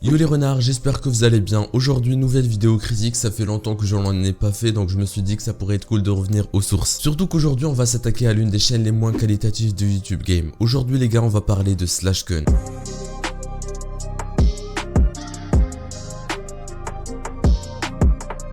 Yo les renards, j'espère que vous allez bien. Aujourd'hui, nouvelle vidéo critique, ça fait longtemps que je n'en ai pas fait, donc je me suis dit que ça pourrait être cool de revenir aux sources. Surtout qu'aujourd'hui, on va s'attaquer à l'une des chaînes les moins qualitatives de YouTube Game. Aujourd'hui les gars, on va parler de Slashkun.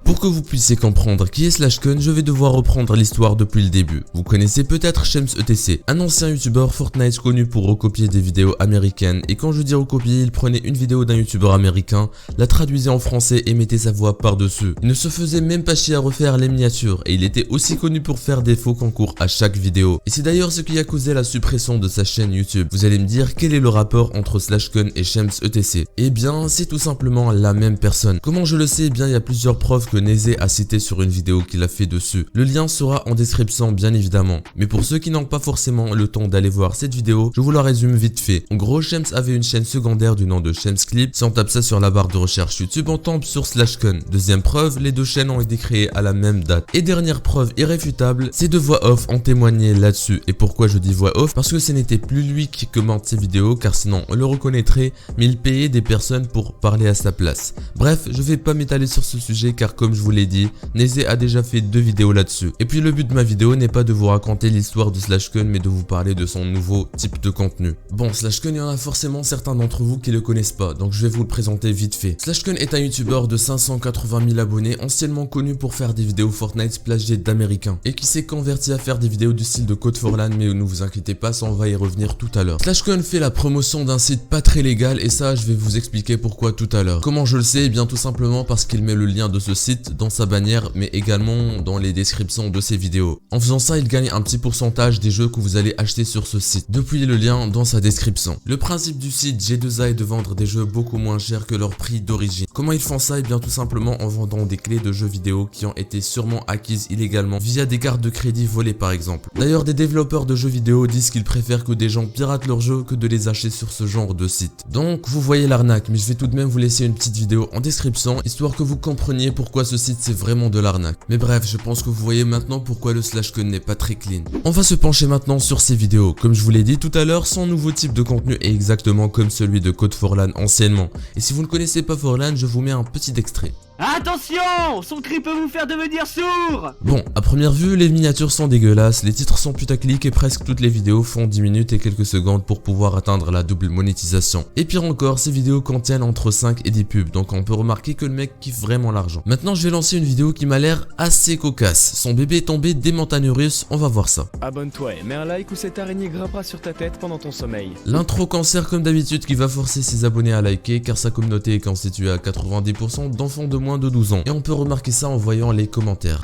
Pour que vous puissiez comprendre qui est Slashkun, je vais devoir reprendre l'histoire depuis le début. Vous connaissez peut-être ShemsETC, un ancien youtubeur Fortnite connu pour recopier des vidéos américaines, et quand je dis recopier, il prenait une vidéo d'un youtubeur américain, la traduisait en français et mettait sa voix par-dessus. Il ne se faisait même pas chier à refaire les miniatures, et il était aussi connu pour faire des faux concours à chaque vidéo. Et c'est d'ailleurs ce qui a causé la suppression de sa chaîne YouTube. Vous allez me dire quel est le rapport entre Slashkun et ShemsETC? Eh bien, c'est tout simplement la même personne. Comment je le sais? Eh bien, il y a plusieurs preuves que Nézé a cité sur une vidéo qu'il a fait dessus. Le lien sera en description bien évidemment. Mais pour ceux qui n'ont pas forcément le temps d'aller voir cette vidéo, je vous la résume vite fait. En gros, Shems avait une chaîne secondaire du nom de Shemsclip. Si on tape ça sur la barre de recherche YouTube, on tombe sur Slashkun. Deuxième preuve, les deux chaînes ont été créées à la même date. Et dernière preuve irréfutable, ces deux voix off ont témoigné là-dessus. Et pourquoi je dis voix off? Parce que ce n'était plus lui qui commente ses vidéos, car sinon on le reconnaîtrait, mais il payait des personnes pour parler à sa place. Bref, je vais pas m'étaler sur ce sujet car comme je vous l'ai dit, Nézé a déjà fait 2 vidéos là-dessus. Et puis le but de ma vidéo n'est pas de vous raconter l'histoire de Slashkun, mais de vous parler de son nouveau type de contenu. Bon, Slashkun, il y en a forcément certains d'entre vous qui le connaissent pas, donc je vais vous le présenter vite fait. Slashkun est un youtubeur de 580 000 abonnés, anciennement connu pour faire des vidéos Fortnite plagiées d'américains, et qui s'est converti à faire des vidéos du style de Code for LAN, mais ne vous inquiétez pas, ça on va y revenir tout à l'heure. Slashkun fait la promotion d'un site pas très légal, et ça je vais vous expliquer pourquoi tout à l'heure. Comment je le sais? Eh bien tout simplement parce qu'il met le lien de ce site dans sa bannière, mais également dans les descriptions de ses vidéos. En faisant ça, il gagne un petit pourcentage des jeux que vous allez acheter sur ce site, depuis le lien dans sa description. Le principe du site G2A est de vendre des jeux beaucoup moins chers que leur prix d'origine. Comment ils font ça? Eh bien tout simplement en vendant des clés de jeux vidéo qui ont été sûrement acquises illégalement via des cartes de crédit volées par exemple. D'ailleurs, des développeurs de jeux vidéo disent qu'ils préfèrent que des gens piratent leurs jeux que de les acheter sur ce genre de site. Donc vous voyez l'arnaque, mais je vais tout de même vous laisser une petite vidéo en description, histoire que vous compreniez pourquoi ce site c'est vraiment de l'arnaque. Mais bref, je pense que vous voyez maintenant pourquoi le Slashkun n'est pas très clean. On va se pencher maintenant sur ces vidéos. Comme je vous l'ai dit tout à l'heure, son nouveau type de contenu est exactement comme celui de Code for LAN anciennement. Et si vous ne connaissez pas For LAN, je vous mets un petit extrait. Attention! Son cri peut vous faire devenir sourd! Bon, à première vue, les miniatures sont dégueulasses, les titres sont putaclic et presque toutes les vidéos font 10 minutes et quelques secondes pour pouvoir atteindre la double monétisation. Et pire encore, ces vidéos contiennent entre 5 et 10 pubs, donc on peut remarquer que le mec kiffe vraiment l'argent. Maintenant, je vais lancer une vidéo qui m'a l'air assez cocasse. Son bébé est tombé des montagnes russes, on va voir ça. Abonne-toi et mets un like ou cette araignée grimpera sur ta tête pendant ton sommeil. L'intro cancer comme d'habitude qui va forcer ses abonnés à liker car sa communauté est constituée à 90% d'enfants de moins de 12 ans. Et on peut remarquer ça en voyant les commentaires.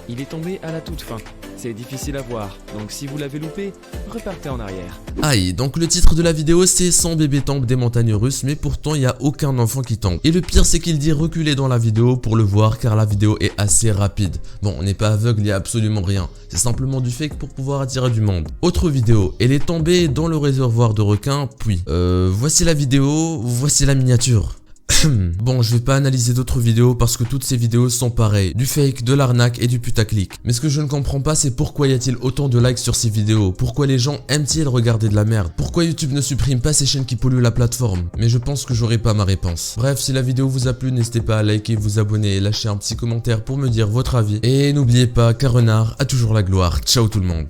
Il est tombé à la toute fin. C'est difficile à voir, donc si vous l'avez loupé, repartez en arrière. Aïe, donc le titre de la vidéo c'est Son bébé tombe des montagnes russes, mais pourtant il n'y a aucun enfant qui tombe. Et le pire c'est qu'il dit reculer dans la vidéo pour le voir car la vidéo est assez rapide. Bon, on n'est pas aveugle, il n'y a absolument rien. C'est simplement du fake pour pouvoir attirer du monde. Autre vidéo, elle est tombée dans le réservoir de requins, puis voici la vidéo, voici la miniature. Bon, je vais pas analyser d'autres vidéos parce que toutes ces vidéos sont pareilles, du fake, de l'arnaque et du putaclic. Mais ce que je ne comprends pas, c'est pourquoi y a-t-il autant de likes sur ces vidéos? Pourquoi les gens aiment-ils regarder de la merde? Pourquoi YouTube ne supprime pas ces chaînes qui polluent la plateforme? Mais je pense que j'aurai pas ma réponse. Bref, si la vidéo vous a plu, n'hésitez pas à liker, vous abonner et lâcher un petit commentaire pour me dire votre avis. Et n'oubliez pas qu'un renard a toujours la gloire. Ciao tout le monde.